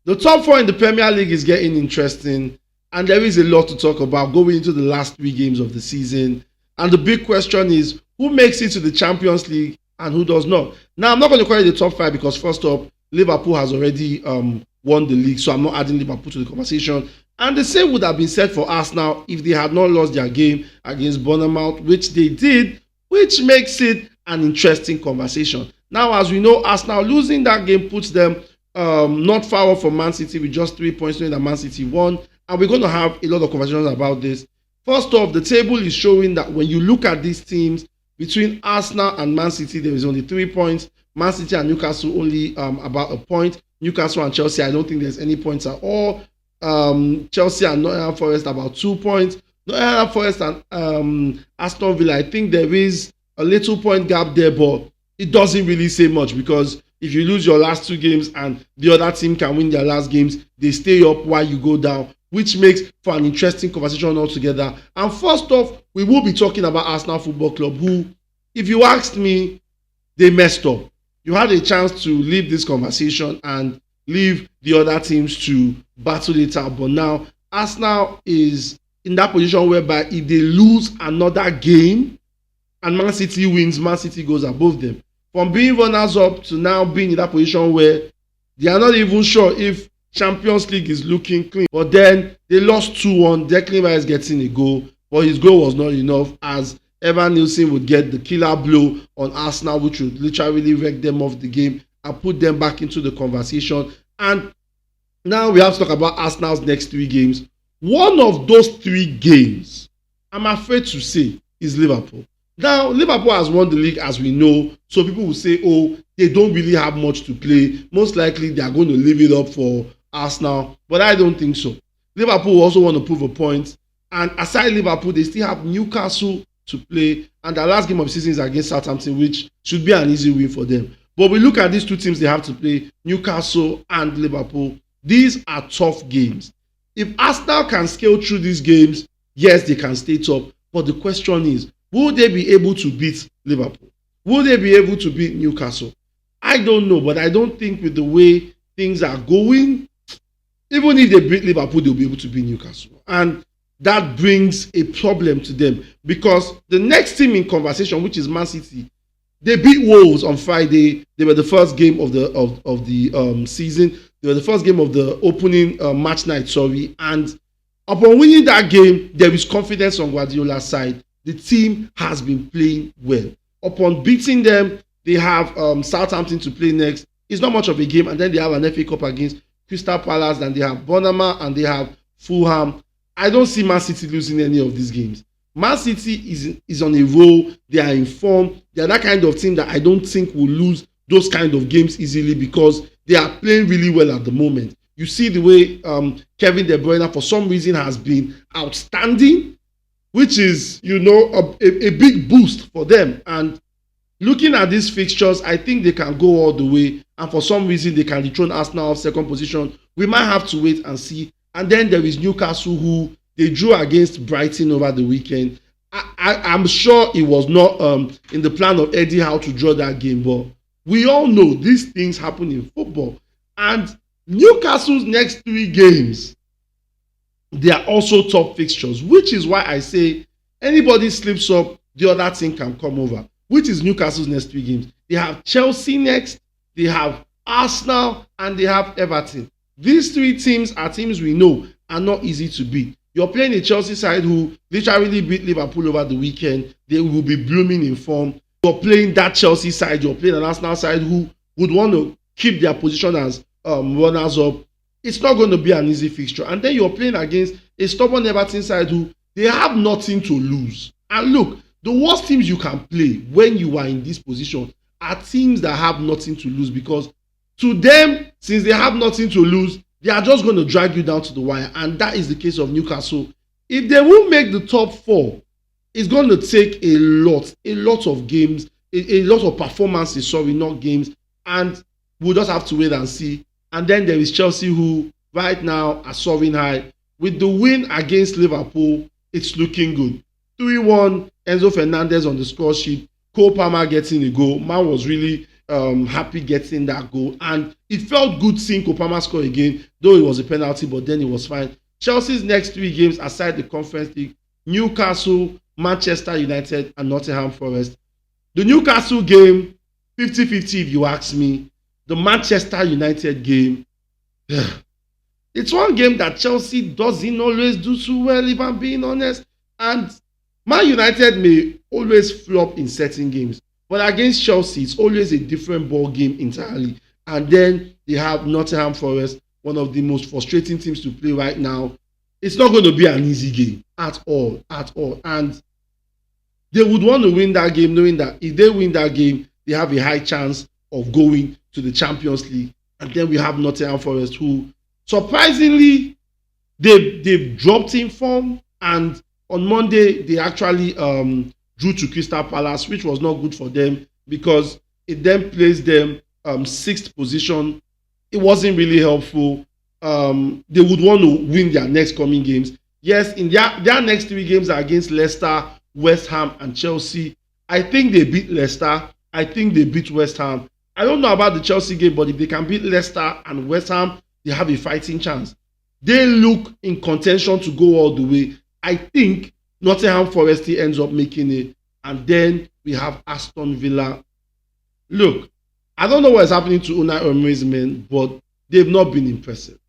The top four in the Premier League is getting interesting, and there is a lot to talk about going into the last 3 games of the season. And the big question is who makes it to the Champions League and who does not. Now, I'm not going to call it the top five because, first up, Liverpool has already won the league, so I'm not adding Liverpool to the conversation. And the same would have been said for Arsenal if they had not lost their game against Bournemouth, which they did, which makes it an interesting conversation. Now, as we know, Arsenal losing that game puts them not far off from Man City with just 3 points, knowing that Man City won. And we're going to have a lot of conversations about this. First off, the table is showing that when you look at these teams, between Arsenal and Man City, there is only 3 points. Man City and Newcastle only about a point. Newcastle and Chelsea, I don't think there's any points at all. Chelsea and Nottingham Forest about 2 points. Nottingham Forest and Aston Villa, I think there is a little point gap there, but it doesn't really say much because if you lose your last 2 games and the other team can win their last games, they stay up while you go down, which makes for an interesting conversation altogether. And first off, we will be talking about Arsenal Football Club, who, if you asked me, they messed up. You had a chance to leave this conversation and leave the other teams to battle it out. But now, Arsenal is in that position whereby if they lose another game and Man City wins, Man City goes above them. From being runners-up to now being in that position where they are not even sure if Champions League is looking clean. But then they lost 2-1. Declan Rice getting a goal, but his goal was not enough as Evan Nielsen would get the killer blow on Arsenal, which would literally wreck them off the game and put them back into the conversation. And now we have to talk about Arsenal's next 3 games. One of those 3 games, I'm afraid to say, is Liverpool. Now, Liverpool has won the league, as we know, so people will say, oh, they don't really have much to play. Most likely, they are going to leave it up for Arsenal, but I don't think so. Liverpool also want to prove a point, and aside Liverpool, they still have Newcastle to play, and their last game of the season is against Southampton, which should be an easy win for them. But we look at these 2 teams they have to play, Newcastle and Liverpool. These are tough games. If Arsenal can scale through these games, yes, they can stay top, but the question is, will they be able to beat Liverpool? Will they be able to beat Newcastle? I don't know, but I don't think with the way things are going, even if they beat Liverpool, they'll be able to beat Newcastle. And that brings a problem to them because the next team in conversation, which is Man City, they beat Wolves on Friday. They were the first game of the season. They were the first game of the opening match night, And upon winning that game, there is confidence on Guardiola's side. The team has been playing well. Upon beating them, they have Southampton to play next. It's not much of a game. And then they have an FA Cup against Crystal Palace. And they have Bournemouth and they have Fulham. I don't see Man City losing any of these games. Man City is on a roll. They are in form. They are that kind of team that I don't think will lose those kind of games easily because they are playing really well at the moment. You see the way Kevin De Bruyne, for some reason, has been outstanding, which is, a big boost for them. And looking at these fixtures, I think they can go all the way. And for some reason, they can dethrone Arsenal off second position. We might have to wait and see. And then there is Newcastle, who they drew against Brighton over the weekend. I'm sure it was not in the plan of Eddie Howe to draw that game, but we all know these things happen in football. And Newcastle's next 3 games, they are also top fixtures, which is why I say anybody slips up, the other team can come over, which is Newcastle's next 3 games. They have Chelsea next, they have Arsenal, and they have Everton. These 3 teams are teams we know are not easy to beat. You're playing a Chelsea side who literally beat Liverpool over the weekend. They will be blooming in form. You're playing that Chelsea side. You're playing an Arsenal side who would want to keep their position as runners-up. It's not going to be an easy fixture. And then you're playing against a stubborn Everton side who they have nothing to lose. And look, the worst teams you can play when you are in this position are teams that have nothing to lose because to them, since they have nothing to lose, they are just going to drag you down to the wire. And that is the case of Newcastle. If they will make the top 4, it's going to take a lot of games, a lot of performances, not games. And we'll just have to wait and see. And then there is Chelsea, who right now are soaring high. With the win against Liverpool, it's looking good. 3-1, Enzo Fernandez on the score sheet. Cole Palmer getting a goal. Man was really happy getting that goal. And it felt good seeing Kopama score again, though it was a penalty, but then it was fine. Chelsea's next 3 games aside the Conference League: Newcastle, Manchester United, and Nottingham Forest. The Newcastle game, 50-50 if you ask me. The Manchester United game, it's one game that Chelsea doesn't always do too well, if I'm being honest. And Man United may always flop in certain games, but against Chelsea, it's always a different ball game entirely. And then they have Nottingham Forest, one of the most frustrating teams to play right now. It's not going to be an easy game at all, at all. And they would want to win that game, knowing that if they win that game, they have a high chance of going to the Champions League. And then we have Nottingham Forest, who surprisingly they've dropped in form, and on Monday they actually drew to Crystal Palace, which was not good for them because it then placed them 6th position. It wasn't really helpful. They would want to win their next coming games. Yes, in their next 3 games are against Leicester, West Ham, and Chelsea. I think they beat Leicester. I think they beat West Ham. I don't know about the Chelsea game, but if they can beat Leicester and West Ham, they have a fighting chance. They look in contention to go all the way. I think Nottingham Forest ends up making it. And then we have Aston Villa. Look, I don't know what is happening to Unai Emery's men, but they've not been impressive.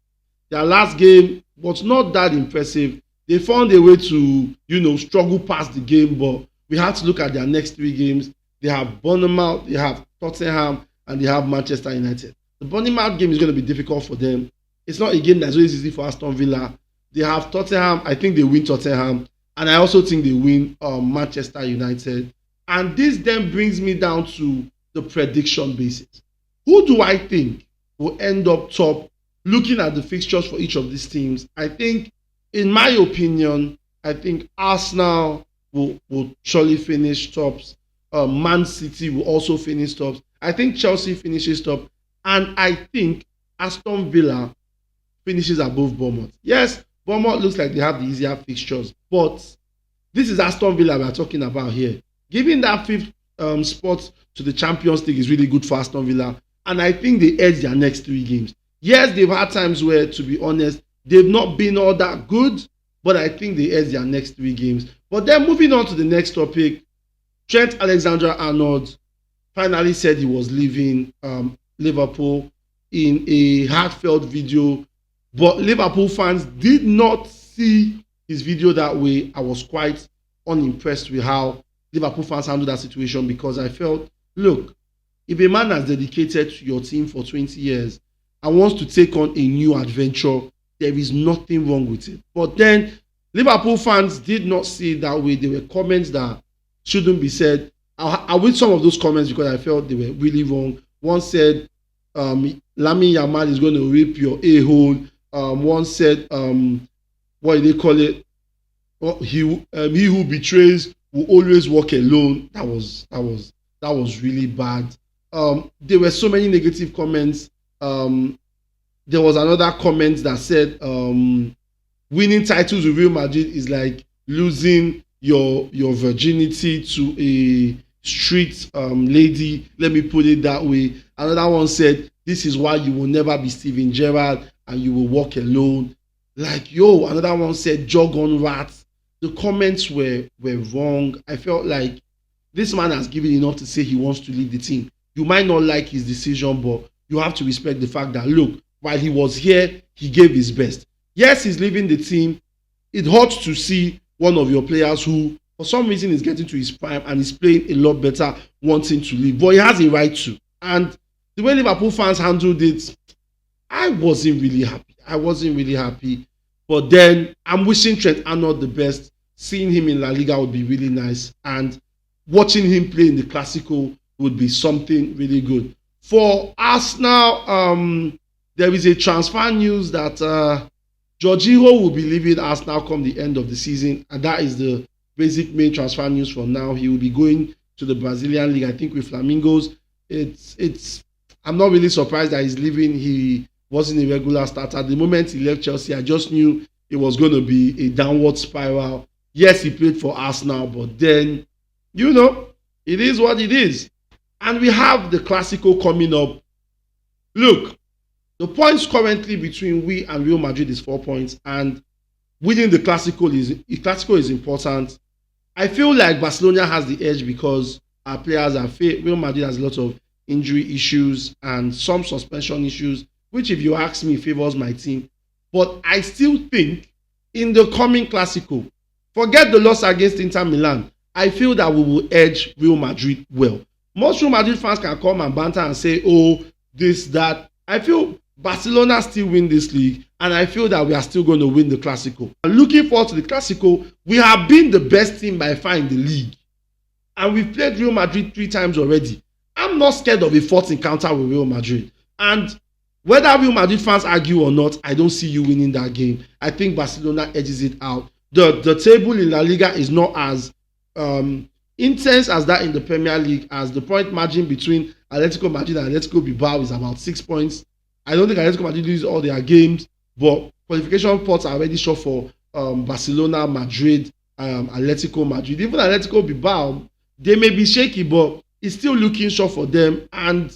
Their last game was not that impressive. They found a way to, struggle past the game, but we have to look at their next 3 games. They have Bournemouth, they have Tottenham, and they have Manchester United. The Bournemouth game is going to be difficult for them. It's not a game that's always easy for Aston Villa. They have Tottenham. I think they win Tottenham. And I also think they win Manchester United. And this then brings me down to the prediction basis. Who do I think will end up top looking at the fixtures for each of these teams? I think, in my opinion, I think Arsenal will surely finish tops. Man City will also finish tops. I think Chelsea finishes top. And I think Aston Villa finishes above Bournemouth. Yes, Bournemouth looks like they have the easier fixtures, but this is Aston Villa we're talking about here. Giving that 5th spot to the Champions League is really good for Aston Villa, and I think they edge their next 3 games. Yes, they've had times where, to be honest, they've not been all that good, but I think they edge their next 3 games. But then moving on to the next topic, Trent Alexander-Arnold finally said he was leaving Liverpool in a heartfelt video, but Liverpool fans did not see his video that way. I was quite unimpressed with how Liverpool fans handled that situation, because I felt, look, if a man has dedicated to your team for 20 years and wants to take on a new adventure, there is nothing wrong with it. But then Liverpool fans did not see it that way. There were comments that shouldn't be said. I read some of those comments because I felt they were really wrong. One said, Lamine Yamal is going to rip your a-hole. One said, what do they call it? He who betrays will always walk alone. That was really bad. There were so many negative comments. There was another comment that said, winning titles with Real Madrid is like losing your virginity to a street lady. Let me put it that way. Another one said, this is why you will never be Steven Gerrard and you will walk alone. Like, yo, another one said, jog on rats. The comments were wrong. I felt like this man has given enough to say he wants to leave the team. You might not like his decision, but you have to respect the fact that, look, while he was here, he gave his best. Yes, he's leaving the team. It hurts to see one of your players who, for some reason, is getting to his prime and is playing a lot better, wanting to leave. But he has a right to. And the way Liverpool fans handled it, I wasn't really happy. But then I'm wishing Trent Arnold the best. Seeing him in La Liga would be really nice. And watching him play in the Classico would be something really good. For Arsenal, there is a transfer news that Jorginho will be leaving Arsenal come the end of the season. And that is the basic main transfer news for now. He will be going to the Brazilian league, I think, with Flamingos. I'm not really surprised that he's leaving. He wasn't a regular starter. The moment he left Chelsea, I just knew it was going to be a downward spiral. Yes, he played for Arsenal, but then, it is what it is. And we have the Classico coming up. Look, the points currently between we and Real Madrid is 4 points, and winning the Classico is important. I feel like Barcelona has the edge because our players are fit. Real Madrid has a lot of injury issues and some suspension issues, which, if you ask me, favors my team. But I still think in the coming Classico, forget the loss against Inter Milan, I feel that we will edge Real Madrid well. Most Real Madrid fans can come and banter and say, oh, this, that. I feel Barcelona still win this league, and I feel that we are still going to win the Classico. Looking forward to the Classico, we have been the best team by far in the league. And we've played Real Madrid 3 times already. I'm not scared of a fourth encounter with Real Madrid. And whether Real Madrid fans argue or not, I don't see you winning that game. I think Barcelona edges it out. The table in La Liga is not as intense as that in the Premier League, as the point margin between Atletico Madrid and Atletico Bilbao is about 6 points. I don't think Atletico Madrid lose all their games, but qualification pots are already short for Barcelona, Madrid, Atletico Madrid. Even Atletico Bilbao, they may be shaky, but it's still looking short for them. And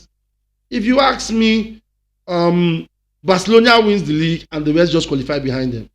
if you ask me, Barcelona wins the league and the rest just qualify behind them.